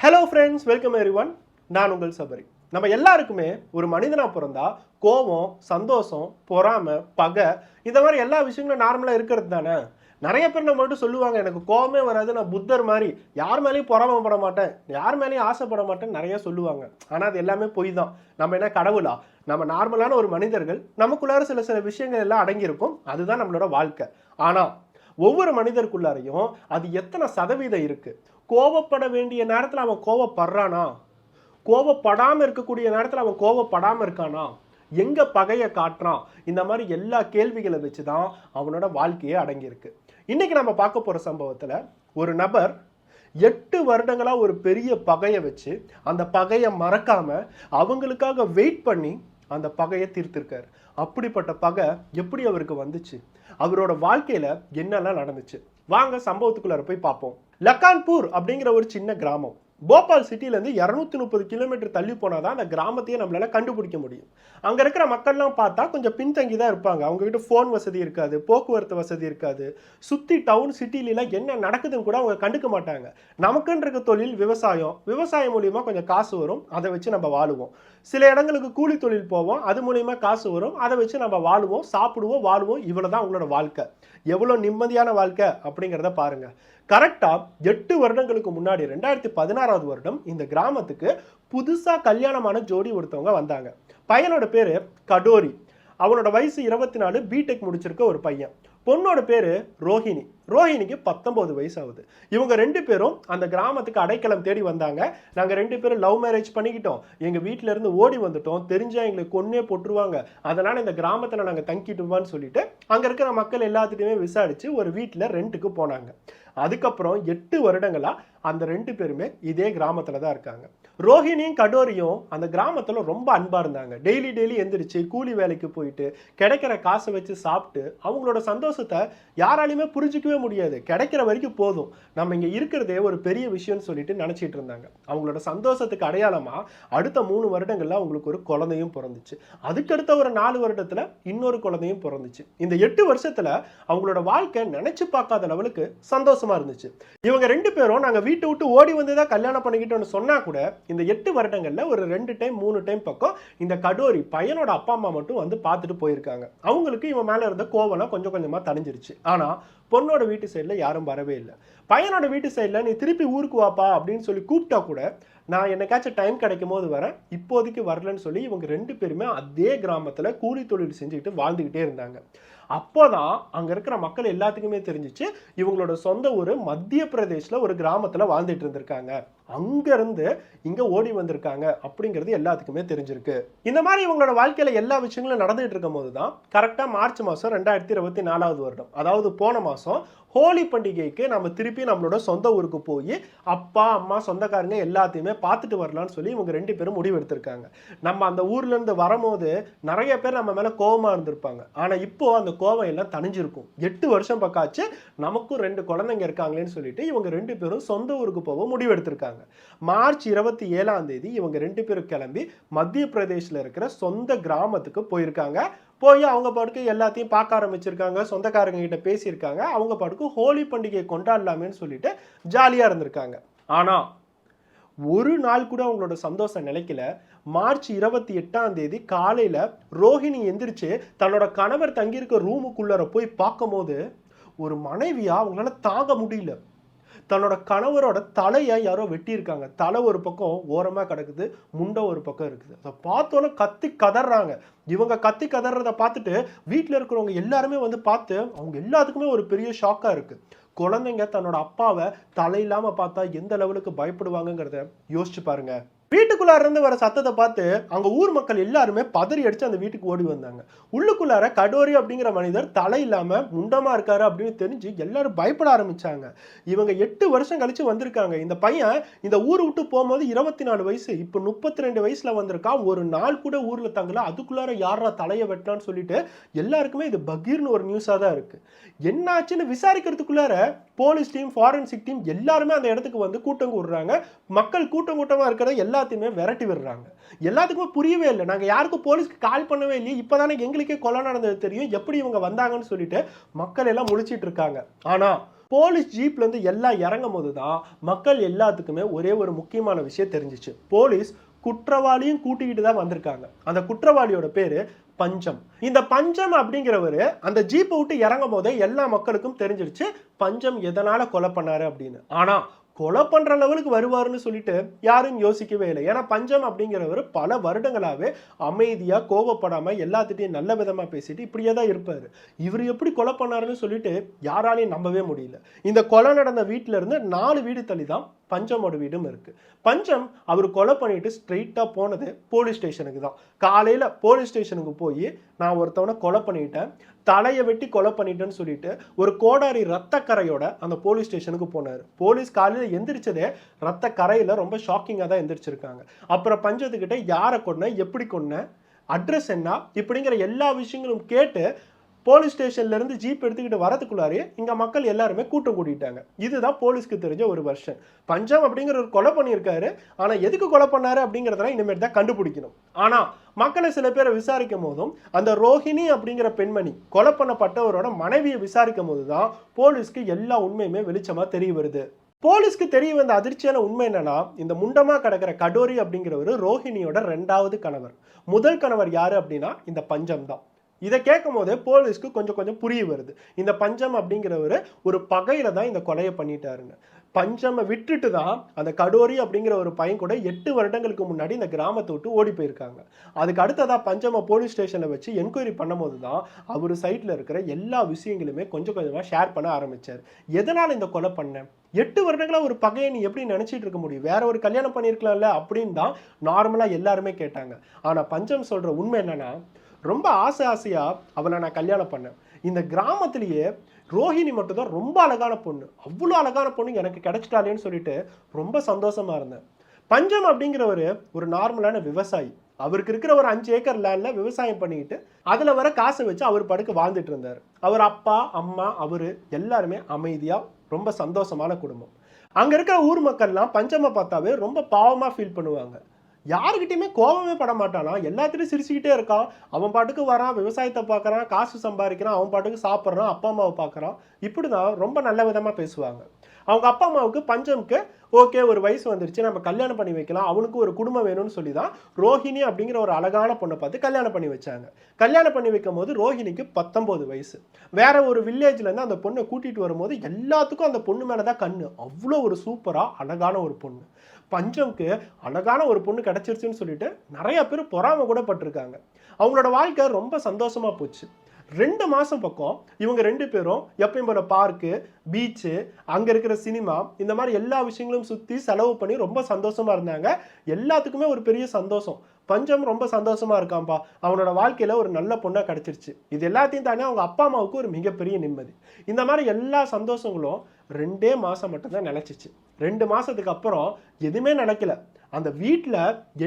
Hello friends, welcome everyone. நான் உங்கள் சபரி. நம்ம எல்லாருக்குமே ஒரு மனிதனா பிறந்தா கோபம், சந்தோஷம், பொறாமை, பகை இந்த மாதிரி எல்லா விஷயங்களும் நார்மலாக இருக்கிறது தானே. நிறைய பேர் நம்ம மட்டும் சொல்லுவாங்க, எனக்கு கோபமே வராது, நான் புத்தர் மாதிரி யார் மேலேயும் பொறாமப்பட மாட்டேன், யார் மேலேயும் ஆசைப்பட மாட்டேன்னு நிறைய சொல்லுவாங்க. ஆனால் அது எல்லாமே பொய் தான். நம்ம என்ன கடவுளா? நம்ம நார்மலான ஒரு மனிதர்கள், நமக்குள்ளார சில சில விஷயங்கள் எல்லாம் அடங்கியிருக்கும். அதுதான் நம்மளோட வாழ்க்கை. ஆனால் ஒவ்வொரு மனிதருக்குள்ளாரையும் அது எத்தனை சதவீதம் இருக்கு? கோபப்பட வேண்டிய நேரத்தில் அவன் கோபப்படுறானா? கோபப்படாமல் இருக்கக்கூடிய நேரத்தில் அவன் கோபப்படாமல் இருக்கானா? எங்க பகையை காட்டுறான்? இந்த மாதிரி எல்லா கேள்விகளை வச்சு தான் அவனோட வாழ்க்கையே அடங்கியிருக்கு. இன்னைக்கு நம்ம பார்க்க போற சம்பவத்துல ஒரு நபர் 8 வருடங்களா ஒரு பெரிய பகையை வச்சு அந்த பகையை மறக்காம அவங்களுக்காக வெயிட் பண்ணி அந்த பகையை தீர்த்திருக்காரு. அப்படிப்பட்ட பகை எப்படி அவருக்கு வந்துச்சு? அவரோட வாழ்க்கையில என்னெல்லாம் நடந்துச்சு? வாங்க சம்பவத்துக்குள்ளார போய் பார்ப்போம். லக்கான்பூர் அப்படிங்கிற ஒரு சின்ன கிராமம். போபால் சிட்டிலேருந்து 230 கிலோமீட்டர் தள்ளி போனாதான் அந்த கிராமத்தையே நம்மளால கண்டுபிடிக்க முடியும். அங்க இருக்கிற மக்கள்லாம் பார்த்தா கொஞ்சம் பின்தங்கி தான் இருப்பாங்க. அவங்க கிட்ட ஃபோன் வசதி இருக்காது, போக்குவரத்து வசதி இருக்காது. சுத்தி டவுன் சிட்டிலாம் என்ன நடக்குதுன்னு கூட அவங்க கண்டுக்க மாட்டாங்க. நமக்குன்னு இருக்க தொழில் விவசாயம். விவசாயம் மூலியமா கொஞ்சம் காசு வரும், அதை வச்சு நம்ம வாழுவோம். சில இடங்களுக்கு கூலி தொழில் போவோம், அது மூலியமா காசு வரும், அதை வச்சு நம்ம வாழுவோம், சாப்பிடுவோம், வாழுவோம். இவ்வளவுதான் அவங்களோட வாழ்க்கை. எவ்வளவு நிம்மதியான வாழ்க்கை அப்படிங்கிறத பாருங்க. கரெக்டா 8 வருடங்களுக்கு முன்னாடி 2016 வருடம் இந்த கிராமத்துக்கு புதுசா கல்யாணமான ஜோடி ஒருத்தவங்க வந்தாங்க. பையனோட பேரு கடோரி. அவனோட வயசு 24, பிடெக் முடிச்சிருக்க ஒரு பையன். பொண்ணோட பேரு ரோஹிணி. ரோஹிணிக்கு 19 வயசு ஆகுது. இவங்க 2 பேரும் அந்த கிராமத்துக்கு அடைக்கலம் தேடி வந்தாங்க. நாங்க 2 பேரும் லவ் மேரேஜ் பண்ணிக்கிட்டோம், எங்க வீட்டுல இருந்து ஓடி வந்துட்டோம், தெரிஞ்சா எங்களை கொன்னே போட்டுருவாங்க, அதனால இந்த கிராமத்துல நாங்க தங்கிட்டுமான்னு சொல்லிட்டு அங்க இருக்கிற மக்கள் எல்லாத்துட்டையுமே விசாரிச்சு ஒரு வீட்டுல ரெண்டுக்கு போனாங்க. அதுக்கப்புறம் 8 வருடங்களா அந்த 2 பேருமே இதே கிராமத்துல தான் இருக்காங்க. ரோஹிணியும் கடோரியும் அந்த கிராமத்துல ரொம்ப அன்பா இருந்தாங்க. டெய்லி எந்திரிச்சு கூலி வேலைக்கு போயிட்டு கிடைக்கிற காசை வச்சு சாப்பிட்டு அவங்களோட சந்தோஷத்தை யாராலையுமே புரிஞ்சிக்கவே முடியாது. கிடைக்கிற வரைக்கும் போதும், நம்ம இங்க இருக்கிறதே ஒரு பெரிய விஷயம்னு சொல்லிட்டு நினைச்சிட்டு இருந்தாங்க. அவங்களோட சந்தோஷத்துக்கு அடையாளமா அடுத்த 3 வருடங்கள்ல அவங்களுக்கு ஒரு குழந்தையும் பிறந்துச்சு. அதுக்கடுத்த ஒரு 4 வருடத்துல இன்னொரு குழந்தையும் பிறந்துச்சு. இந்த 8 வருஷத்துல அவங்களோட வாழ்க்கை நினைச்சு பார்க்காத லெவலுக்கு சந்தோஷமா இருந்துச்சு. இவங்க 2 பேரும் நாங்க வீட்டை விட்டு ஓடி வந்துதான் கல்யாணம் பண்ணிக்கிட்டோம்னு சொன்னா கூட இந்த 8 வருடங்கள்ல ஒரு 2 டைம் 3 டைம் பக்கம் இந்த கடோரி பையனோட அப்பா அம்மா மட்டும் வந்து பார்த்துட்டு போயிருக்காங்க. அவங்களுக்கு இவன் மேல இருந்த கோவம்லாம் கொஞ்சம் கொஞ்சமா தணிஞ்சிருச்சு. ஆனா பொண்ணோட வீட்டு சைடுல யாரும் வரவே இல்லை. பையனோட வீட்டு சைடுல நீ திருப்பி ஊருக்கு வாப்பா அப்படின்னு சொல்லி கூப்பிட்டா கூட நான் என்னைக்காச்சும் டைம் கிடைக்கும் போது வரேன், இப்போதைக்கு வரலன்னு சொல்லி இவங்க 2 பேருமே அதே கிராமத்துல கூலி தொழில் செஞ்சுக்கிட்டு வாழ்ந்துகிட்டே இருந்தாங்க. அப்போதான் அங்க இருக்கிற மக்கள் எல்லாத்துக்குமே தெரிஞ்சிச்சு இவங்களோட சொந்த ஊர் மத்திய பிரதேஷ்ல ஒரு கிராமத்துல வாழ்ந்துட்டு இருந்திருக்காங்க. அங்க இருந்து இங்க ஓடி வந்திருக்காங்க அப்படிங்கிறது எல்லாத்துக்குமே தெரிஞ்சிருக்கு. இந்த மாதிரி இவங்களோட வாழ்க்கையில எல்லா விஷயங்களும் நடந்துட்டு இருக்கும் போதுதான் கரெக்டா மார்ச் மாசம் 2024 வருடம், அதாவது போன மாசம் ஹோலி பண்டிகைக்கு நம்ம திருப்பி நம்மளோட சொந்த ஊருக்கு போய் அப்பா அம்மா சொந்தக்காரங்க எல்லாத்தையுமே பார்த்துட்டு வரலாம்னு சொல்லி இவங்க 2 பேரும் முடிவு எடுத்திருக்காங்க. நம்ம அந்த ஊர்ல இருந்து வரும்போது நிறைய பேர் நம்ம மேல கோபமா இருந்திருப்பாங்க. ஆனா இப்போ அந்த கோபம் எல்லாம் தணிஞ்சிருக்கும். 8 வருஷம் பக்காச்சு நமக்கும் 2 குழந்தைங்க இருக்காங்களேன்னு சொல்லிட்டு இவங்க 2 பேரும் சொந்த ஊருக்கு போக முடிவு எடுத்திருக்காங்க. மார்ச் 27ஆம் தேதி இவங்க 2 பேரும் கிளம்பி மத்திய பிரதேஷ்ல இருக்கிற சொந்த கிராமத்துக்கு போயிருக்காங்க. போய் அவங்க பாட்டுக்கு எல்லாத்தையும் பார்க்க ஆரம்பிச்சிருக்காங்க, சொந்தக்காரங்க கிட்ட பேசியிருக்காங்க, அவங்க பாட்டுக்கு ஹோலி பண்டிகையை கொண்டாடலாமேன்னு சொல்லிட்டு ஜாலியா இருந்திருக்காங்க. ஆனா ஒரு நாள் கூட அவங்களோட சந்தோஷம் நிலைக்கல. மார்ச் 28ஆம் தேதி காலையில ரோஹிணி எந்திரிச்சு தன்னோட கணவர் தங்கியிருக்க ரூமுக்குள்ளார போய் பார்க்கும் போது ஒரு மனைவியா அவங்களால தாங்க முடியல. தன்னோட கணவரோட தலையை யாரோ வெட்டியிருக்காங்க. தலை ஒரு பக்கம் ஓரமா கிடக்குது, முண்டை ஒரு பக்கம் இருக்குது. அதை பார்த்தோன்னே கத்தி கதறாங்க. இவங்க கத்தி கதறதை பார்த்துட்டு வீட்டில் இருக்கிறவங்க எல்லாருமே வந்து பார்த்து அவங்க எல்லாத்துக்குமே ஒரு பெரிய ஷாக்கா இருக்கு. குழந்தைங்க தன்னோட அப்பாவை தலை இல்லாம பார்த்தா எந்த லெவலுக்கு பயப்படுவாங்கிறத யோசிச்சு பாருங்க. வீட்டுக்குள்ளார இருந்து வர சத்தத்தை பார்த்து அங்க ஊர் மக்கள் எல்லாருமே பதறி அடிச்சு அந்த வீட்டுக்கு ஓடி வந்தாங்க. உள்ளுக்குள்ளார கடோரி அப்படிங்கிற மனிதர் தலை இல்லாம முண்டமா இருக்காரு அப்படின்னு தெரிஞ்சு எல்லாரும் பயப்பட ஆரம்பிச்சாங்க. இவங்க 8 வருஷம் கழிச்சு வந்திருக்காங்க. இந்த பையன் இந்த ஊர் விட்டு போகும்போது 24 வயசு, இப்ப 32 வயசுல வந்திருக்கான். ஒரு நாள் கூட ஊர்ல தங்கல, அதுக்குள்ளார யாரா தலையை வெட்டினான்னு சொல்லிட்டு எல்லாருக்குமே இது பகீர்னு ஒரு நியூஸா தான் இருக்கு. என்னாச்சுன்னு விசாரிக்கிறதுக்குள்ளார போலீஸ் டீம், ஃபாரன்சிக் டீம் எல்லாருமே அந்த இடத்துக்கு வந்து கூட்டம் கூடுறாங்க. மக்கள் கூட்டம் கூட்டமா இருக்கிறத எல்லாத்தையுமே விரட்டி விடுறாங்க. எல்லாத்துக்குமே புரியவே இல்லை. நாங்க யாருக்கும் போலீஸ்க்கு கால் பண்ணவே இல்லையே, இப்பதானே எங்களுக்கே கொலை நடந்தது தெரியும், எப்படி இவங்க வந்தாங்கன்னு சொல்லிட்டு மக்கள் எல்லாம் முழிச்சிட்டு இருக்காங்க. ஆனா போலீஸ் ஜீப்ல இருந்து எல்லாம் இறங்கும் போதுதான் மக்கள் எல்லாத்துக்குமே ஒரே ஒரு முக்கியமான விஷயம் தெரிஞ்சிச்சு. போலீஸ் குற்றவாளியும் கூட்டிக்கிட்டு தான் வந்திருக்காங்க. அந்த குற்றவாளியோட பேரு பஞ்சம். இந்த பஞ்சம் அப்படிங்கிறவரு அந்த ஜீப்பை விட்டு இறங்கும் போதே எல்லா மக்களுக்கும் தெரிஞ்சிருச்சு பஞ்சம் எதனால கொலை பண்ணாரு அப்படின்னு. ஆனா கொலை பண்ற லெவலுக்கு வருவாருன்னு சொல்லிட்டு யாரும் யோசிக்கவே இல்லை. ஏன்னா பஞ்சம் அப்படிங்கிறவர் பல வருடங்களாவே அமைதியா கோபப்படாம எல்லாத்திட்டையும் நல்ல விதமா பேசிட்டு இப்படியே தான் இருப்பாரு. இவர் எப்படி கொலை பண்ணாருன்னு சொல்லிட்டு யாராலையும் நம்பவே முடியல. இந்த கொலை நடந்த வீட்டுல இருந்து 4 வீடு தள்ளி தான் பஞ்சமோட வீடும் இருக்கு. பஞ்சம் அவர் கொலை பண்ணிட்டு ஸ்ட்ரெயிட்டா போனது போலீஸ் ஸ்டேஷனுக்கு தான். காலையில போலீஸ் ஸ்டேஷனுக்கு போய் நான் ஒருத்தவனை கொலை பண்ணிட்டேன், தலையை வெட்டி கொலை பண்ணிட்டேன்னு சொல்லிட்டு ஒரு கோடாரி ரத்த கரையோட அந்த போலீஸ் ஸ்டேஷனுக்கு போனார். போலீஸ் காலையில எந்திரிச்சதே ரத்த கரையில ரொம்ப ஷாக்கிங்கா தான் எந்திரிச்சிருக்காங்க. அப்புறம் பஞ்சத்துக்கிட்ட யாரை கொன்ன, எப்படி கொன்ன, அட்ரஸ் என்ன, இப்படிங்கிற எல்லா விஷயங்களும் கேட்டு போலீஸ் ஸ்டேஷன்ல இருந்து ஜீப் எடுத்துக்கிட்டு வரதுக்குள்ளாரே இங்க மக்கள் எல்லாருமே கூட்டம் கூட்டிட்டாங்க. இதுதான் போலீஸ்க்கு தெரிஞ்ச ஒரு வெர்ஷன். பஞ்சம் அப்படிங்கிற ஒரு கொலை பண்ணியிருக்காரு. ஆனா எதுக்கு கொலை பண்ணாரு அப்படிங்கிறதெல்லாம் இனிமேல் தான் கண்டுபிடிக்கணும். ஆனா மக்களை சில பேரை விசாரிக்கும் போதும் அந்த ரோஹிணி அப்படிங்கிற பெண்மணி கொலை பண்ணப்பட்டவரோட மனைவியை விசாரிக்கும் போதுதான் போலீஸ்க்கு எல்லா உண்மையுமே வெளிச்சமா தெரிய வருது. போலீஸ்க்கு தெரிய வந்த அதிர்ச்சியான உண்மை என்னன்னா, இந்த முண்டமா கிடக்கிற கடோரி அப்படிங்கிறவர் ரோஹிணியோட 2வது கணவர். முதல் கணவர் யாரு அப்படின்னா இந்த பஞ்சம் தான். இதை கேட்கும் போதே போலீஸ்க்கு கொஞ்சம் கொஞ்சம் புரிய வருது. இந்த பஞ்சம் அப்படிங்கிறவர் ஒரு பகையில தான் இந்த கொலையை பண்ணிட்டாருங்க. பஞ்சமை விட்டுட்டு தான் அந்த கடோரி அப்படிங்கிற ஒரு பையன் கூட 8 வருடங்களுக்கு முன்னாடி இந்த கிராமத்தை விட்டு ஓடி போயிருக்காங்க. அதுக்கு அடுத்ததா பஞ்சம போலீஸ் ஸ்டேஷன்ல வச்சு என்கொயரி பண்ணும்போது தான் அவர் சைட்ல இருக்கிற எல்லா விஷயங்களுமே கொஞ்சம் கொஞ்சமா ஷேர் பண்ண ஆரம்பிச்சார். எதனால இந்த கொலை பண்ண, 8 வருடங்களா ஒரு பகையை நீ எப்படி நினைச்சிட்டு இருக்க முடியும், வேற ஒரு கல்யாணம் பண்ணியிருக்கலாம்ல அப்படின்னு தான் நார்மலா எல்லாருமே கேட்டாங்க. ஆனா பஞ்சம் சொல்ற உண்மை என்னன்னா, ரொம்ப ஆசையா அவளை நான் கல்யாணம் பண்ணேன். இந்த கிராமத்திலேயே ரோஹிணி மட்டும் தான் ரொம்ப அழகான பொண்ணு, அவ்வளோ அழகான பொண்ணு எனக்கு கிடைச்சிட்டாலேன்னு சொல்லிட்டு ரொம்ப சந்தோஷமா இருந்தேன். பஞ்சம் அப்படிங்கிறவர் ஒரு நார்மலான விவசாயி. அவருக்கு இருக்கிற ஒரு 5 ஏக்கர் லேண்ட்ல விவசாயம் பண்ணிக்கிட்டு அதுல வர காசை வச்சு அவர் படுக்க வாழ்ந்துட்டு இருந்தார். அவர் அப்பா அம்மா அவரு எல்லாருமே அமைதியா ரொம்ப சந்தோஷமான குடும்பம். அங்க இருக்கிற ஊர் மக்கள்லாம் பஞ்சமை பார்த்தாவே ரொம்ப பாவமா ஃபீல் பண்ணுவாங்க. யாருக்கிட்டையுமே கோபமே பட மாட்டானா, எல்லாத்திட்டையும் சிரிச்சுக்கிட்டே இருக்கான். அவன் பாட்டுக்கு வரான், விவசாயத்தை பார்க்குறான், காசு சம்பாதிக்கிறான், அவன் பாட்டுக்கு சாப்பிட்றான், அப்பா அம்மாவை பார்க்குறான். இப்படி தான் ரொம்ப நல்ல விதமாக பேசுவாங்க. அவங்க அப்பா அம்மாவுக்கு பஞ்சம்க்கு ஓகே ஒரு வயசு வந்துருச்சு, நம்ம கல்யாணம் பண்ணி வைக்கலாம், அவனுக்கு ஒரு குடும்பம் வேணும்னு சொல்லி தான் ரோஹிணி அப்படிங்கிற ஒரு அழகான பொண்ணை பார்த்து கல்யாணம் பண்ணி வச்சாங்க. கல்யாணம் பண்ணி வைக்கும் போது ரோஹிணிக்கு 19 வயசு. வேற ஒரு வில்லேஜ்ல இருந்து அந்த பொண்ணை கூட்டிட்டு வரும்போது எல்லாத்துக்கும் அந்த பொண்ணு மேலதான் கண்ணு. அவ்வளோ ஒரு சூப்பரா அழகான ஒரு பொண்ணு. பஞ்சம்க்கு அழகான ஒரு பொண்ணு கிடைச்சிருச்சுன்னு சொல்லிட்டு நிறைய பேர் பொறாம கூட பட்டிருக்காங்க. அவங்களோட வாழ்க்கை ரொம்ப சந்தோஷமா போச்சு. 2 மாசம் பக்கம் இவங்க 2 பேரும் எப்பயும் போல பார்க்கு, பீச்சு, அங்க இருக்கிற சினிமா, இந்த மாதிரி எல்லா விஷயங்களும் சுத்தி செலவு பண்ணி ரொம்ப சந்தோஷமா இருந்தாங்க. எல்லாத்துக்குமே ஒரு பெரிய சந்தோஷம். பஞ்சம் ரொம்ப சந்தோஷமா இருக்கான்பா, அவனோட வாழ்க்கையில ஒரு நல்ல பொண்ணா கிடைச்சிருச்சு. இது எல்லாத்தையும் தானே அவங்க அப்பா அம்மாவுக்கு ஒரு மிகப்பெரிய நிம்மதி. இந்த மாதிரி எல்லா சந்தோஷங்களும் 2 மாசம் மட்டும்தான் நிலைச்சிச்சு. 2 மாசத்துக்கு அப்புறம் எதுவுமே நடக்கல. அந்த வீட்டில்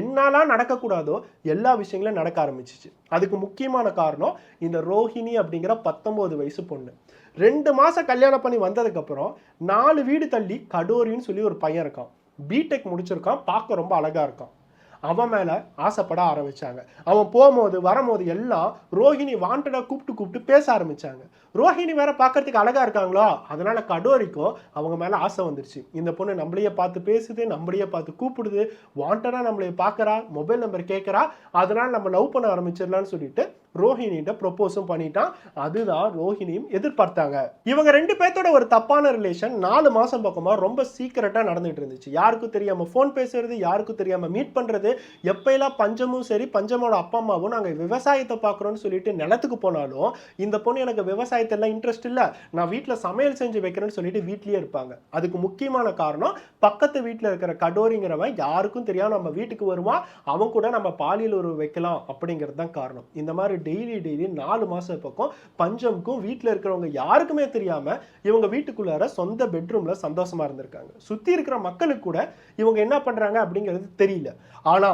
என்னெல்லாம் நடக்கக்கூடாதோ எல்லா விஷயங்களும் நடக்க ஆரம்பிச்சிச்சு. அதுக்கு முக்கியமான காரணம் இந்த ரோஹிணி அப்படிங்கிற 19 வயசு பொண்ணு. 2 மாசம் கல்யாணம் பண்ணி வந்ததுக்கு அப்புறம் 4 வீடு தள்ளி கடோரின்னு சொல்லி ஒரு பையன் இருக்கான். பிடெக் முடிச்சிருக்கான், பார்க்க ரொம்ப அழகா இருக்கான். அவன் மேல ஆசைப்பட ஆரம்பிச்சாங்க. அவன் போகும்போது வரும்போது எல்லாம் ரோஹிணி வாண்டடா கூப்பிட்டு பேச ஆரம்பிச்சாங்க. ரோஹிணி வேற பார்க்கறதுக்கு அழகா இருக்காங்களா, அதனால கடோரிக்கும் அவங்க மேல ஆசை வந்துருச்சு. இந்த பொண்ணு நம்மளையே பார்த்து பேசுது, நம்மளையே பார்த்து கூப்பிடுது, வாண்டடா நம்மளைய பார்க்கறா, மொபைல் நம்பர் கேட்கறா, அதனால நம்ம லவ் பண்ண ஆரம்பிச்சிடலாம்னு சொல்லிட்டு ரோஹிணிட்ட ப்ரொபோஸும் பண்ணிட்டான். அதுதான் ரோஹிணியும் எதிர்பார்த்தாங்க. இவங்க 2 பேர்த்தோட ஒரு தப்பான ரிலேஷன் 4 மாசம் பக்கமா ரொம்ப சீக்கிரட்டா நடந்துட்டு இருந்துச்சு. யாருக்கும் தெரியாம போன் பேசுறது, யாருக்கும் தெரியாம மீட் பண்றது. எப்பெல்லாம் பஞ்சமும் சரி பஞ்சமோட அப்பா அம்மாவும் நாங்க விவசாயத்தை பார்க்குறோம்னு சொல்லிட்டு நிலத்துக்கு போனாலும் இந்த பொண்ணு எனக்கு விவசாயத்தெல்லாம் இன்ட்ரெஸ்ட் இல்லை, நான் வீட்டில் சமையல் செஞ்சு வைக்கிறேன்னு சொல்லிட்டு வீட்லயே இருப்பாங்க. அதுக்கு முக்கியமான காரணம் பக்கத்து வீட்டில் இருக்கிற கடோரிங்கிறவன் யாருக்கும் தெரியாம நம்ம வீட்டுக்கு வருவான், அவன் கூட நம்ம பாலியல் உறவு வைக்கலாம் அப்படிங்கிறது தான் காரணம். இந்த மாதிரி டெய்லி 4 மாசம் பக்கம் பஞ்சம்க்கும் வீட்டில் இருக்கிறவங்க யாருக்குமே தெரியாம இவங்க வீட்டுக்குள்ளார சொந்த பெட்ரூம்ல சந்தோஷமா இருந்திருக்காங்க. சுத்தி இருக்கிற மக்களுக்கு கூட இவங்க என்ன பண்றாங்க அப்படிங்கிறது தெரியல. ஆனா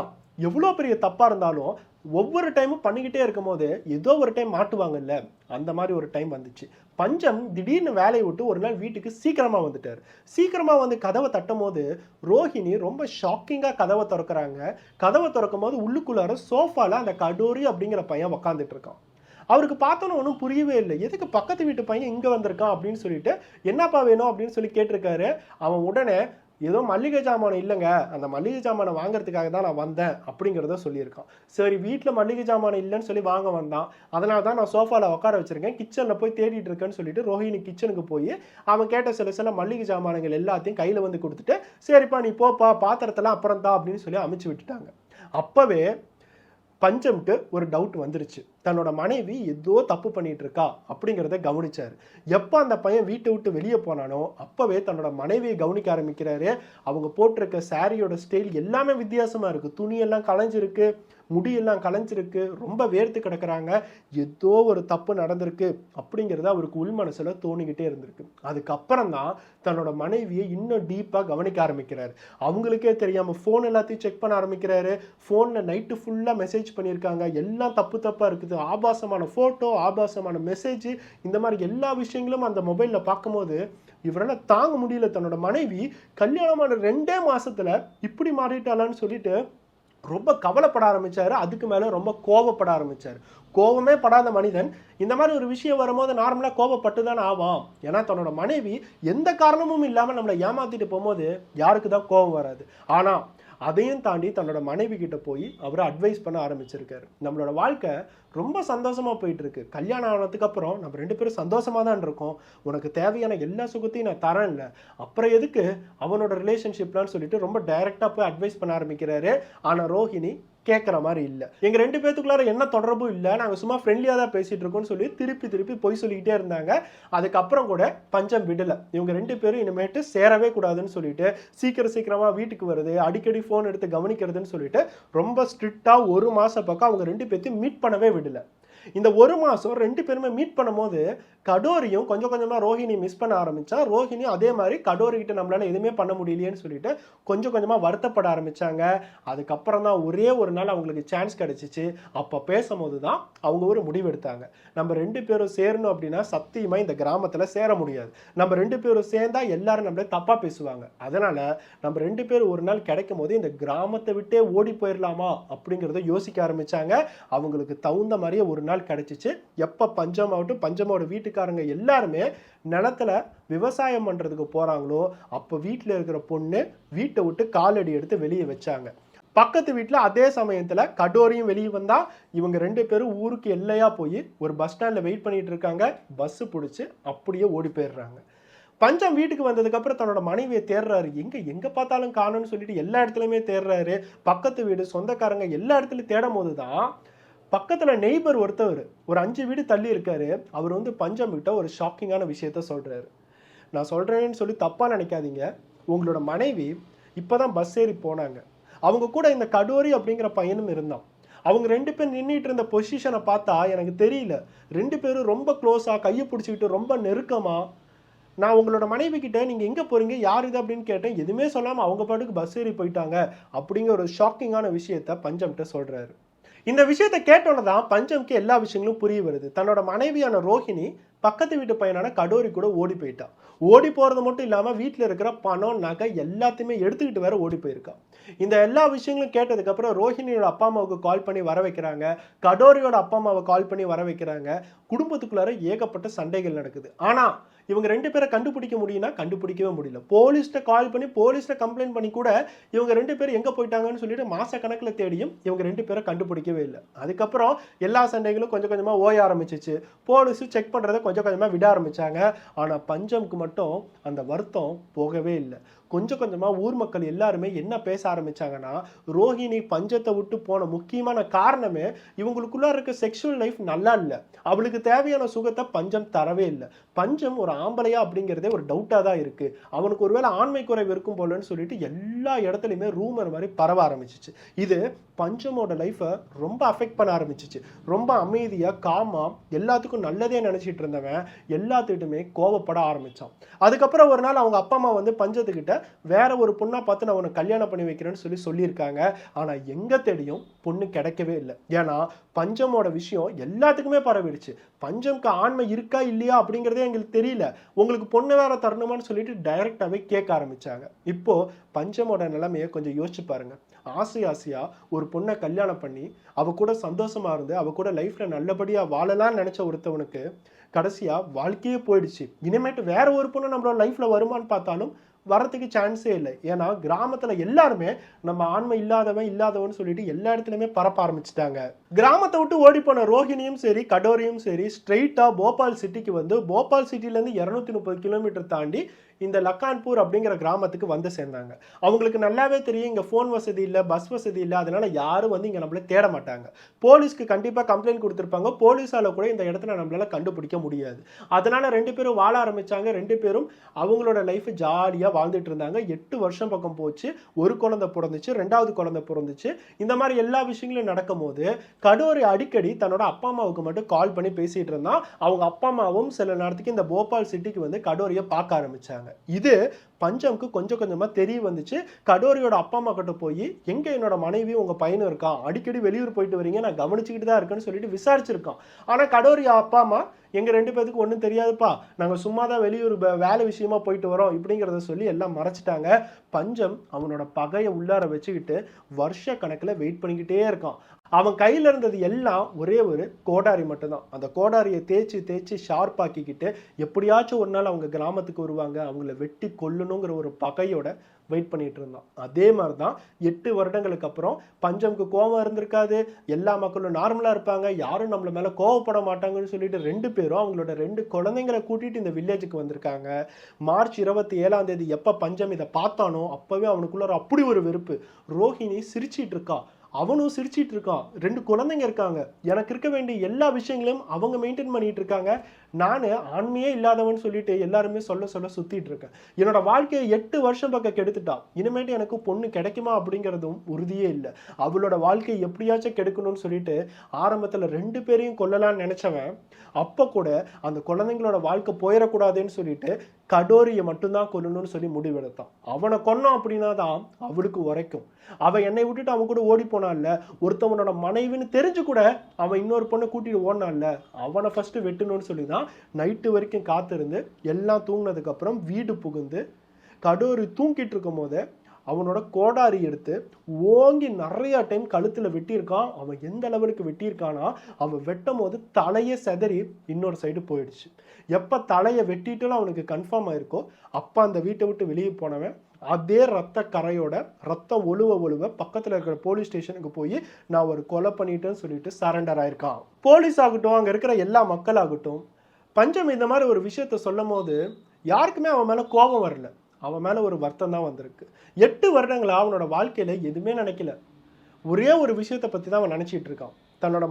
எவ்வளவு பெரிய தப்பா இருந்தாலும் ஒவ்வொரு டைமும் பண்ணிக்கிட்டே இருக்கும் போது ஏதோ ஒரு டைம் மாட்டுவாங்கல்ல, அந்த மாதிரி ஒரு டைம் வந்துச்சு. பஞ்சம் திடீர்னு வேலையை விட்டு ஒரு நாள் வீட்டுக்கு சீக்கிரமா வந்துட்டார். சீக்கிரமா வந்து கதவை தட்டும் போது ரோஹிணி ரொம்ப ஷாக்கிங்கா கதவை திறக்கிறாங்க. கதவை திறக்கும் போது உள்ளுக்குள்ளார சோஃபால அந்த கடோரி அப்படிங்கிற பையன் உக்காந்துட்டு இருக்கான். அவருக்கு பார்த்தோன்னு ஒன்றும் புரியவே இல்லை. எதுக்கு பக்கத்து வீட்டு பையன் இங்கே வந்திருக்கான் அப்படின்னு சொல்லிட்டு, என்னப்பா வேணும் அப்படின்னு சொல்லி கேட்டிருக்காரு. அவன் உடனே ஏதோ மல்லிகை ஜாமானம் இல்லைங்க, அந்த மல்லிகை ஜாமானம் வாங்குறதுக்காக தான் நான் வந்தேன் அப்படிங்கிறத சொல்லியிருக்கான். சரி, வீட்டில் மல்லிகை ஜாமானம் இல்லைன்னு சொல்லி வாங்க வந்தான், அதனால தான் நான் சோஃபாவில் உட்கார வச்சிருக்கேன், கிச்சனில் போய் தேடிட்டு இருக்கேன்னு சொல்லிட்டு ரோஹிணி கிச்சனுக்கு போய் அவன் கேட்ட சில மல்லிகை ஜாமானங்கள் எல்லாத்தையும் கையில் வந்து கொடுத்துட்டு, சரிப்பா நீ போப்பா பாத்திரத்தெல்லாம் அப்புறம் தான் அப்படின்னு சொல்லி அமுச்சு விட்டுட்டாங்க. அப்பவே பஞ்சம்க்கு ஒரு டவுட் வந்துருச்சு. தன்னோட மனைவி ஏதோ தப்பு பண்ணிட்டு இருக்கா அப்படிங்கிறத கவனிச்சாரு. எப்போ அந்த பையன் வீட்டை விட்டு வெளியே போனானோ அப்பவே தன்னோட மனைவியை கவனிக்க ஆரம்பிக்கிறாரு. அவங்க போட்டிருக்க சாரியோட ஸ்டைல் எல்லாமே வித்தியாசமா இருக்கு. துணியெல்லாம் களைஞ்சிருக்கு, முடியெல்லாம் களைஞ்சிருக்கு, ரொம்ப வேர்த்து கிடக்குறாங்க, ஏதோ ஒரு தப்பு நடந்திருக்கு அப்படிங்கிறது அவருக்கு உள் மனசுல தோணிக்கிட்டே இருந்திருக்கு. அதுக்கப்புறம் தான் தன்னோட மனைவியை இன்னும் டீப்பா கவனிக்க ஆரம்பிக்கிறாரு. அவங்களுக்கே தெரியாம ஃபோன் எல்லாத்தையும் செக் பண்ண ஆரம்பிக்கிறாரு. ஃபோன்ல நைட்டு ஃபுல்லா மெசேஜ் பண்ணியிருக்காங்க, எல்லாம் தப்பா இருக்குது, ஆபாசமான போட்டோ, ஆபாசமான மெசேஜ், இந்த மாதிரி எல்லா விஷயங்களும் அந்த மொபைல்ல பார்க்கும்போது இவரால தாங்க முடியல. தன்னோட மனைவி கல்யாணமான 2 மாசத்துல இப்படி மாறிட்டாளான்னு சொல்லிட்டு ரொம்ப கவலைப்பட ஆரம்பிச்சாரு. அதுக்கு மேல ரொம்ப கோபப்பட ஆரம்பிச்சாரு. கோபமே படாத மனிதன் இந்த மாதிரி ஒரு விஷயம் வரும்போது நார்மலா கோபப்பட்டு தானே ஆவான். ஏன்னா தன்னோட மனைவி எந்த காரணமும் இல்லாம நம்மளை ஏமாத்திட்டு போகும்போது யாருக்கு தான் கோபம் வராது. ஆனா அதையும் தாண்டி தன்னோட மனைவி கிட்ட போய் அவர் அட்வைஸ் பண்ண ஆரம்பிச்சிருக்காரு. நம்மளோட வாழ்க்கை ரொம்ப சந்தோஷமா போயிட்டு இருக்கு. கல்யாணம் ஆனதுக்கு அப்புறம் நம்ம 2 பேரும் சந்தோஷமா தான் இருக்கோம். உனக்கு தேவையான எல்லா சுகத்தையும் நான் தரேன் இல்லை, அப்புறம் எதுக்கு அவனோட ரிலேஷன்ஷிப்லான்னு சொல்லிட்டு ரொம்ப டைரக்டா போய் அட்வைஸ் பண்ண ஆரம்பிக்கிறாரு. ஆனா ரோஹிணி கேட்குற மாதிரி இல்லை. எங்கள் 2 பேத்துக்குள்ளார என்ன தொடர்பும் இல்லை, நாங்கள் சும்மா ஃப்ரெண்ட்லியாக தான் பேசிகிட்டு இருக்கோம்னு சொல்லி திருப்பி பொய் சொல்லிக்கிட்டே இருந்தாங்க. அதுக்கப்புறம் கூட பஞ்சம் விடலை. இவங்க 2 பேரும் இனிமேட்டு சேரவே கூடாதுன்னு சொல்லிட்டு சீக்கிரமாக வீட்டுக்கு வருது, அடிக்கடி ஃபோன் எடுத்து கவனிக்கிறதுன்னு சொல்லிட்டு ரொம்ப ஸ்ட்ரிக்டாக 1 மாதம் பக்கம் அவங்க 2 பேர்த்தையும் மீட் பண்ணவே விடலை. இந்த 1 மாதம் 2 பேருமே மீட் பண்ணும்போது கடோரியும் கொஞ்சம் கொஞ்சமாக ரோஹிணி மிஸ் பண்ண ஆரம்பித்தா. ரோஹிணியும் அதே மாதிரி கடோரிக்கிட்ட நம்மளால எதுவுமே பண்ண முடியலையேன்னு சொல்லிட்டு கொஞ்சம் கொஞ்சமாக வருத்தப்பட ஆரம்பித்தாங்க. அதுக்கப்புறம் தான் ஒரே ஒரு நாள் அவங்களுக்கு சான்ஸ் கிடச்சிச்சு. அப்போ பேசும்போது தான் அவங்க ஒரு முடிவு எடுத்தாங்க. நம்ம 2 பேரும் சேரணும் அப்படின்னா சத்தியமாக இந்த கிராமத்தில் சேர முடியாது. நம்ம 2 பேரும் சேர்ந்தா எல்லாரும் நம்மளே தப்பாக பேசுவாங்க. அதனால் நம்ம 2 பேரும் ஒரு நாள் கிடைக்கும் போது இந்த கிராமத்தை விட்டே ஓடி போயிடலாமா அப்படிங்கிறத யோசிக்க ஆரம்பித்தாங்க. அவங்களுக்கு தகுந்த மாதிரியே ஒரு நாள் கிடைச்சிச்சு. எப்போ பஞ்சமாகட்டும் பஞ்சமோட வீட்டுக்காரங்க எல்லாருமே நிலத்துல விவசாயம் பண்றதுக்கு போறாங்களோ அப்போ வீட்டில் இருக்கிற பொண்ணு வீட்டை விட்டு காலடி எடுத்து வெளியே வச்சாங்க. பக்கத்து வீட்டில் அதே சமயத்தில் கடோரியும் வெளியே வந்தா. இவங்க 2 பேரும் ஊருக்கு எல்லையா போய் ஒரு பஸ் ஸ்டாண்டில் வெயிட் பண்ணிட்டு இருக்காங்க. பஸ் பிடிச்சி அப்படியே ஓடி போயிடுறாங்க. பஞ்சம் வீட்டுக்கு வந்ததுக்கு அப்புறம் தன்னோட மனைவியை தேடுறாரு. எங்க பார்த்தாலும் காணும்னு சொல்லிட்டு எல்லா இடத்துலையுமே தேடுறாரு. பக்கத்து வீடு, சொந்தக்காரங்க எல்லா இடத்துலையும் தேடும் போது தான் பக்கத்துல நெய்பர் ஒருத்தவர் ஒரு 5 வீடு தள்ளி இருக்காரு. அவர் வந்து பஞ்சம் கிட்ட ஒரு ஷாக்கிங்கான விஷயத்த சொல்றாரு. நான் சொல்றேன்னு சொல்லி தப்பா நினைக்காதீங்க, உங்களோட மனைவி இப்பதான் பஸ் ஏறி போனாங்க. அவங்க கூட இந்த கடோரி அப்படிங்கிற பையனும் இருந்தான். அவங்க 2 பேரும் நின்றுட்டு இருந்த பொசிஷனை பார்த்தா எனக்கு தெரியல, 2 பேரும் ரொம்ப க்ளோஸா கையை பிடிச்சிக்கிட்டு ரொம்ப நெருக்கமா. நான் உங்களோட மனைவி கிட்ட நீங்க எங்க போறீங்க, யார் இது அப்படின்னு கேட்டேன். எதுவுமே சொல்லாம அவங்க பாட்டுக்கு பஸ் ஏறி போயிட்டாங்க அப்படிங்கிற ஒரு ஷாக்கிங்கான விஷயத்த பஞ்சம்கிட்ட சொல்றாரு. இந்த விஷயத்தை கேட்டோன்னு தான் பஞ்சம்க்கு எல்லா விஷயங்களும் புரிய வருது. தன்னோட மனைவியான ரோஹிணி பக்கத்து வீட்டு பையனான கடோரி கூட ஓடி போயிட்டான். ஓடி போறது மட்டும் இல்லாம வீட்டில் இருக்கிற பணம், நகை எல்லாத்தையுமே எடுத்துக்கிட்டு வேற ஓடி போயிருக்கான். இந்த எல்லா விஷயங்களும் கேட்டதுக்கு அப்புறம் ரோஹிணியோட அப்பா அம்மாவுக்கு கால் பண்ணி வர வைக்கிறாங்க. கடோரியோட அப்பா அம்மாவை கால் பண்ணி வர வைக்கிறாங்க. குடும்பத்துக்குள்ளார ஏகப்பட்ட சண்டைகள் நடக்குது. ஆனா இவங்க 2 பேரை கண்டுபிடிக்க முடியும்னா கண்டுபிடிக்கவே முடியல. போலீஸ்ட்ட கால் பண்ணி போலீஸ்ட்ட கம்ப்ளைண்ட் பண்ணி கூட இவங்க 2 பேரும் எங்க போயிட்டாங்கன்னு சொல்லிட்டு மாச கணக்கில் தேடியும் இவங்க 2 பேரை கண்டுபிடிக்கவே இல்லை. அதுக்கப்புறம் எல்லா சண்டைகளும் கொஞ்சம் கொஞ்சமா ஓய ஆரம்பிச்சிச்சு. போலீஸ் செக் பண்றதை கொஞ்சம் கொஞ்சமா விட ஆரம்பிச்சாங்க. ஆனா பஞ்சம்க்கு மட்டும் அந்த வருத்தம் போகவே இல்லை. கொஞ்சம் கொஞ்சமா ஊர் மக்கள் எல்லாருமே என்ன பேச ஆரம்பிச்சாங்கன்னா, ரோஹிணி பஞ்சத்தை விட்டு போன முக்கியமான காரணமே இவங்களுக்குள்ள இருக்க செக்ஷுவல் லைஃப் நல்லா இல்லை, அவளுக்கு தேவையான சுகத்தை பஞ்சம் தரவே இல்லை. பஞ்சம் ஒரு ஆம்பளையா அப்படிங்கிறதே ஒரு டவுட்டா தான் இருக்கு, அவனுக்கு ஒருவேளை ஆண்மை குறைவு இருக்கும் போலன்னு சொல்லிட்டு எல்லா இடத்துலையுமே ரூமர் மாதிரி பரவ ஆரம்பிச்சிச்சு. இது பஞ்சமோட லைஃபை ரொம்ப அஃபெக்ட் பண்ண ஆரம்பிச்சிச்சு. ரொம்ப அமைதியா காமா எல்லாத்துக்கும் நல்லதே நினைச்சிட்டு இருந்தவன் எல்லாத்துக்கிட்டுமே கோவப்பட ஆரம்பிச்சான். அதுக்கப்புறம் ஒரு நாள் அவங்க அப்பா அம்மா வந்து பஞ்சத்துக்கிட்ட வேற ஒரு பொண்ணா பார்த்து நான் உனக்கு கல்யாணம் பண்ணி வைக்கிறேன்னு சொல்லியிருக்காங்க. ஆனா எங்க தேடியும் பொண்ணு கிடைக்கவே இல்லை. ஏன்னா பஞ்சமோட விஷயம் எல்லாத்துக்குமே பரவிடுச்சு. பஞ்சம்க்கு ஆண்மை இருக்கா இல்லையா அப்படிங்கிறதே எங்களுக்கு தெரியல. உங்களுக்கு பொண்ணு வேற தரணுமான்னு சொல்லிட்டு டைரக்டாவே கேட்க ஆரம்பிச்சாங்க. இப்போ பஞ்சமோட நிலைமையை கொஞ்சம் யோசிச்சு பாருங்க. ஆசையா ஒரு பொண்ணை கல்யாணம் பண்ணி அவ கூட சந்தோஷமா இருந்து அவ கூட லைஃப்ல நல்லபடியா வாழலாம்னு நினைச்ச ஒருத்தவனுக்கு கடைசியா வாழ்க்கையே போயிடுச்சு. இனிமேட்டு வேற ஒரு பொண்ணு நம்மளோட லைஃப்ல வருமானு பார்த்தாலும் வரதுக்கு சான்ஸே இல்லை. ஏன்னா கிராமத்துல எல்லாருமே நம்ம ஆண்மை இல்லாதவன் சொல்லிட்டு எல்லா இடத்துலயுமே பரப்ப ஆரம்பிச்சுட்டாங்க. கிராமத்தை விட்டு ஓடி போன ரோஹிணியும் சரி கடோரியும் சரி ஸ்ட்ரெயிட்டா போபால் சிட்டிக்கு வந்து போபால் சிட்டில இருந்து 230 கிலோமீட்டர் தாண்டி இந்த லக்கான்பூர் அப்படிங்கிற கிராமத்துக்கு வந்து சேர்ந்தாங்க. அவங்களுக்கு நல்லாவே தெரியும் இங்க போன் வசதி இல்லை, பஸ் வசதி இல்லை, அதனால யாரும் வந்து இங்க நம்மள தேட மாட்டாங்க. போலீஸ்க்கு கண்டிப்பா கம்ப்ளைண்ட் கொடுத்திருப்பாங்க. போலீஸால கூட இந்த இடத்துல நம்மளால கண்டுபிடிக்க முடியாது. அதனால 2 பேரும் வாழ ஆரம்பிச்சாங்க. 2 பேரும் அவங்களோட லைஃப் ஜாலியா வாழ்ந்துட்டு இருந்தாங்க. 8 வருஷம் பக்கம் போச்சு. ஒரு குழந்தை பிறந்துச்சு, 2வது குழந்தை பிறந்துச்சு. இந்த மாதிரி எல்லா விஷயங்களும் நடக்கும் போது கடோரி அடிக்கடி தன்னோட அப்பா அம்மாவுக்கு மட்டும் கால் பண்ணி பேசிட்டு இருந்தான். அவங்க அப்பா அம்மாவும் சில நேரத்துக்கு இந்த போபால் சிட்டிக்கு வந்து கடோரியை பார்க்க ஆரம்பிச்சாங்க. இது பஞ்சம்க்கு கொஞ்சம் கொஞ்சமா தெரிய வந்துச்சு. கடோரியோட அப்பா அம்மா கிட்ட போய் எங்க என்னோட மனைவி உங்க பையனும் இருக்கான், அடிக்கடி வெளியூர் போயிட்டு வரீங்க, நான் கவனிச்சுக்கிட்டு தான் இருக்கேன்னு சொல்லிட்டு விசாரிச்சிருக்கான். ஆனா கடோரி அப்பா அம்மா எங்க 2 பேருக்கு ஒன்றும் தெரியாதுப்பா, நாங்க சும்மா தான் வெளியூர் வேலை விஷயமா போயிட்டு வரோம் இப்படிங்கிறத சொல்லி எல்லாம் மறைச்சிட்டாங்க. பஞ்சம் அவனோட பகையை உள்ளார வச்சுக்கிட்டு வருஷ கணக்கில் வெயிட் பண்ணிக்கிட்டே இருக்கான். அவன் கையில இருந்தது எல்லாம் ஒரே ஒரு கோடாரி மட்டும்தான். அந்த கோடாரியை தேய்ச்சி ஷார்ப் ஆக்கிக்கிட்டு எப்படியாச்சும் ஒரு நாள் அவங்க கிராமத்துக்கு வருவாங்க, அவங்கள வெட்டி கொல்லணுங்கிற ஒரு பகையோட வெயிட் பண்ணிட்டு இருந்தான். அதே மாதிரி தான் 8 வருடங்களுக்கு அப்புறம் பஞ்சம்க்கு கோபம் இருந்திருக்காது. எல்லா மக்களும் நார்மலா இருப்பாங்க, யாரும் நம்மள மேல கோவப்பட மாட்டாங்கன்னு சொல்லிட்டு 2 பேரும் அவங்களோட 2 குழந்தைங்களை கூட்டிட்டு இந்த வில்லேஜுக்கு வந்திருக்காங்க. மார்ச் 27ஆம் தேதி எப்ப பஞ்சம் இதை பார்த்தானோ அப்பவே அவனுக்குள்ள அப்படி ஒரு வெறுப்பு. ரோஹிணி சிரிச்சிட்டு இருக்கா, அவனும் சிரிச்சிட்டு இருக்கான். 2 குழந்தைங்க இருக்காங்க. எனக்கு இருக்க வேண்டிய எல்லா விஷயங்களையும் அவங்க மெயின்டைன் பண்ணிட்டு இருக்காங்க. நானு ஆண்மையே இல்லாதவன் சொல்லிட்டு எல்லாருமே சொல்ல சுத்திட்டு இருக்கேன். என்னோட வாழ்க்கையை 8 வருஷம் பக்கம் கெடுத்துட்டா. இனிமேட்டு எனக்கு பொண்ணு கிடைக்குமா அப்படிங்கிறதும் உறுதியே இல்லை. அவளோட வாழ்க்கையை எப்படியாச்சும் கெடுக்கணும்னு சொல்லிட்டு ஆரம்பத்துல 2 பேரையும் கொல்லலாம்னு நினைச்சவன் அப்ப கூட அந்த குழந்தைங்களோட வாழ்க்கை போயிடக்கூடாதுன்னு சொல்லிட்டு கடோரியை மட்டும்தான் கொல்லணும்னு சொல்லி முடிவெடுத்தான். அவனை கொன்னோம் அப்படின்னா தான் அவளுக்கு உரைக்கும். அவன் என்னை விட்டுட்டு அவன் கூட ஓடி போனான்ல, ஒருத்தவனோட மனைவின்னு தெரிஞ்சு கூட அவன் இன்னொரு பொண்ணை கூட்டிட்டு ஓடினான்ல, அவனை ஃபர்ஸ்ட் வெட்டணும்னு சொல்லி தான் நைட்டு வரைக்கும் காத்திருந்து எல்லாம் தூங்கினதுக்கு அப்புறம் வீடு புகுந்து கடோரி தூங்கிட்டு இருக்கும் போது அவனோட கோடாரி எடுத்து ஓங்கி நிறைய டைம் கழுத்துல வெட்டியிருக்கான். அவன் எந்த லெவலுக்கு வெட்டியிருக்கானா, அவன் வெட்டும் போது தலையே செதறி இன்னொரு சைடு போயிடுச்சு. எப்ப தலையை வெட்டிட்டுலாம் அவனுக்கு கன்ஃபார்ம் ஆயிருக்கோ அப்ப அந்த வீட்டை விட்டு வெளியே போனவன் அதே ரத்த கரையோட ரத்தம் ஒழுவ பக்கத்துல இருக்கிற போலீஸ் ஸ்டேஷனுக்கு போய் நான் ஒரு கொலை பண்ணிட்டேன்னு சொல்லிட்டு சரண்டர் ஆயிருக்கான். போலீஸ் ஆகட்டும், அங்க இருக்கிற எல்லா மக்கள் ஆகட்டும், பஞ்சம் இந்த மாதிரி ஒரு விஷயத்த சொல்லும் போது யாருக்குமே அவன் மேல கோபம் வரல. அவன் மேல ஒரு வருத்தம் தான் வந்திருக்கு. 8 வருடங்களா அவனோட வாழ்க்கையில எதுவுமே நினைக்கல. ஒரே ஒரு விஷயத்தை பத்தி தான் அவன் நினைச்சிட்டு இருக்கான். தன்னோட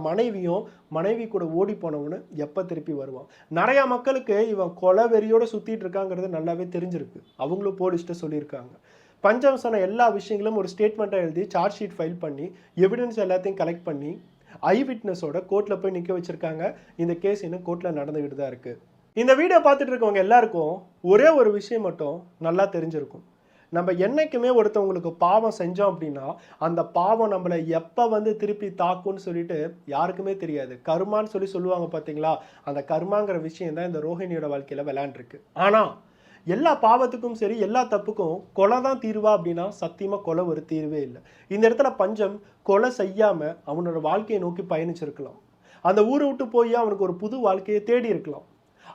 மனைவி கூட ஓடி போனவனு எப்ப திருப்பி வருவான். நிறைய மக்களுக்கு இவன் கொலை வெறியோட சுத்திட்டு இருக்காங்கிறது நல்லாவே தெரிஞ்சிருக்கு. அவங்களும் போலீஸ்ட்ட சொல்லியிருக்காங்க. பஞ்சம் சொன்ன எல்லா விஷயங்களும் ஒரு ஸ்டேட்மெண்ட்டை எழுதி சார்ஜ் ஷீட் ஃபைல் பண்ணி எவிடன்ஸ் எல்லாத்தையும் கலெக்ட் பண்ணி ஐ விட்னஸோட கோர்ட்ல போய் நிக்க வச்சிருக்காங்க. இந்த கேஸ் இன்னும் கோர்ட்ல நடந்துகிட்டு தான் இருக்கு. இந்த வீடியோ பார்த்துட்டு இருக்கவங்க எல்லாருக்கும் ஒரே ஒரு விஷயம் மட்டும் நல்லா தெரிஞ்சிருக்கும். நம்ம என்னைக்குமே ஒருத்தவங்களுக்கு பாவம் செஞ்சோம் அப்படின்னா அந்த பாவம் நம்மளை எப்போ வந்து திருப்பி தாக்கும்னு சொல்லிட்டு யாருக்குமே தெரியாது. கர்மான்னு சொல்லுவாங்க பார்த்தீங்களா, அந்த கர்மாங்கிற விஷயம் தான் இந்த ரோஹிணியோட வாழ்க்கையில் விளையாண்டுருக்கு. ஆனால் எல்லா பாவத்துக்கும் சரி எல்லா தப்புக்கும் கொலை தான் தீர்வா அப்படின்னா சத்தியமாக கொலை ஒரு தீர்வே இல்லை. இந்த இடத்துல பஞ்சம் கொலை செய்யாமல் அவனோட வாழ்க்கையை நோக்கி பயணிச்சிருக்கலாம். அந்த ஊரை விட்டு போய் அவனுக்கு ஒரு புது வாழ்க்கையை தேடி இருக்கலாம்.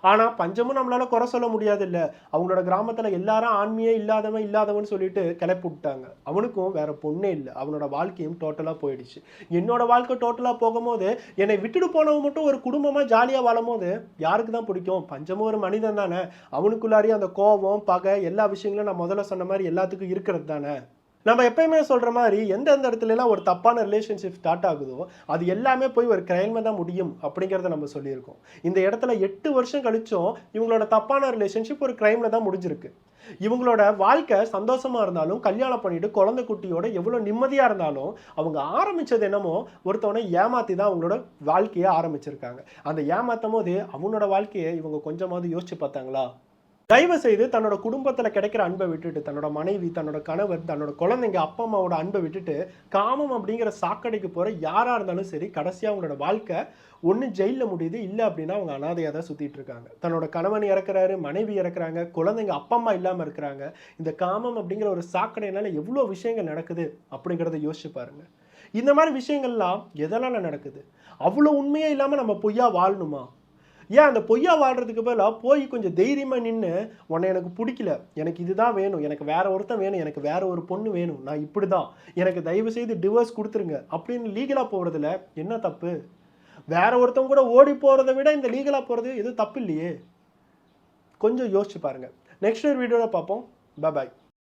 ஆனா பஞ்சமும் நம்மளால குறை சொல்ல முடியாது இல்ல. அவங்களோட கிராமத்துல எல்லாரும் ஆண்மையே இல்லாதவன் சொல்லிட்டு கிளப்பி விட்டாங்க. அவனுக்கும் வேற பொண்ணே இல்லை. அவனோட வாழ்க்கையும் டோட்டலா போயிடுச்சு. என்னோட வாழ்க்கை டோட்டலா போகும்போது என்னை விட்டுட்டு போனவங்க மட்டும் ஒரு குடும்பமா ஜாலியா வாழும் போது யாருக்கு தான் பிடிக்கும்? பஞ்சமும் ஒரு மனிதன் தானே. அவனுக்குள்ளாரியே அந்த கோபம் பகை எல்லா விஷயங்களும் நான் முதல்ல சொன்ன மாதிரி எல்லாத்துக்கும் இருக்கிறது தானே. நம்ம எப்பயுமே சொல்ற மாதிரி எந்தெந்த இடத்துல எல்லாம் ஒரு தப்பான ரிலேஷன்ஷிப் ஸ்டார்ட் ஆகுதோ அது எல்லாமே போய் ஒரு கிரைம்ல தான் முடியும் அப்படிங்கிறத நம்ம சொல்லியிருக்கோம். இந்த இடத்துல 8 வருஷம் கழிச்சும் இவங்களோட தப்பான ரிலேஷன்ஷிப் ஒரு கிரைம்ல தான் முடிஞ்சிருக்கு. இவங்களோட வாழ்க்கை சந்தோஷமா இருந்தாலும் கல்யாணம் பண்ணிட்டு குழந்தை குட்டியோட எவ்வளவு நிம்மதியா இருந்தாலும் அவங்க ஆரம்பிச்சது என்னமோ ஒருத்தவனை ஏமாத்தி தான் அவங்களோட வாழ்க்கையை ஆரம்பிச்சிருக்காங்க. அந்த ஏமாத்தும் போது அவனோட வாழ்க்கையை இவங்க கொஞ்சமாவது யோசிச்சு பார்த்தாங்களா? தயவு செய்து தன்னோட குடும்பத்துல கிடைக்கிற அன்பை விட்டுட்டு, தன்னோட மனைவி, தன்னோட கணவர், தன்னோட குழந்தைங்க, அப்பா அம்மாவோட அன்பை விட்டுட்டு காமம் அப்படிங்கிற சாக்கடைக்கு போற யாரா இருந்தாலும் சரி, கடைசியா அவங்களோட வாழ்க்கை ஒண்ணு ஜெயில்ல முடியுது, இல்ல அப்படின்னா அவங்க அனாதையா தான் சுத்திட்டு இருக்காங்க. தன்னோட கணவன் இறக்குறாரு, மனைவி இறக்குறாங்க, குழந்தைங்க அப்பா அம்மா இல்லாம இருக்கிறாங்க. இந்த காமம் அப்படிங்கிற ஒரு சாக்கடையினால எவ்வளவு விஷயங்கள் நடக்குது அப்படிங்கிறத யோசிச்சு பாருங்க. இந்த மாதிரி விஷயங்கள்லாம் எதனால நடக்குது? அவ்வளவு உண்மையே இல்லாம நம்ம பொய்யா வாழணுமா? ஏன் அந்த பொய்யா வாழ்றதுக்கு பதிலா போய் கொஞ்சம் தைரியமா நின்னு, உன்னை எனக்கு புடிக்கல, எனக்கு இதுதான் வேணும், எனக்கு வேற ஒருத்தன் வேணும், எனக்கு வேற ஒரு பொண்ணு வேணும், நான் இப்படிதான், எனக்கு தயவு செய்து டிவோர்ஸ் குடுத்துருங்க அப்படின்னு லீகலா போறதுல என்ன தப்பு? வேற ஒருத்தவங்க கூட ஓடி போறத விட இந்த லீகலா போறது எதுவும் தப்பு இல்லையே. கொஞ்சம் யோசிச்சு பாருங்க. நெக்ஸ்ட் ஒரு வீடியோல பார்ப்போம். பாய்.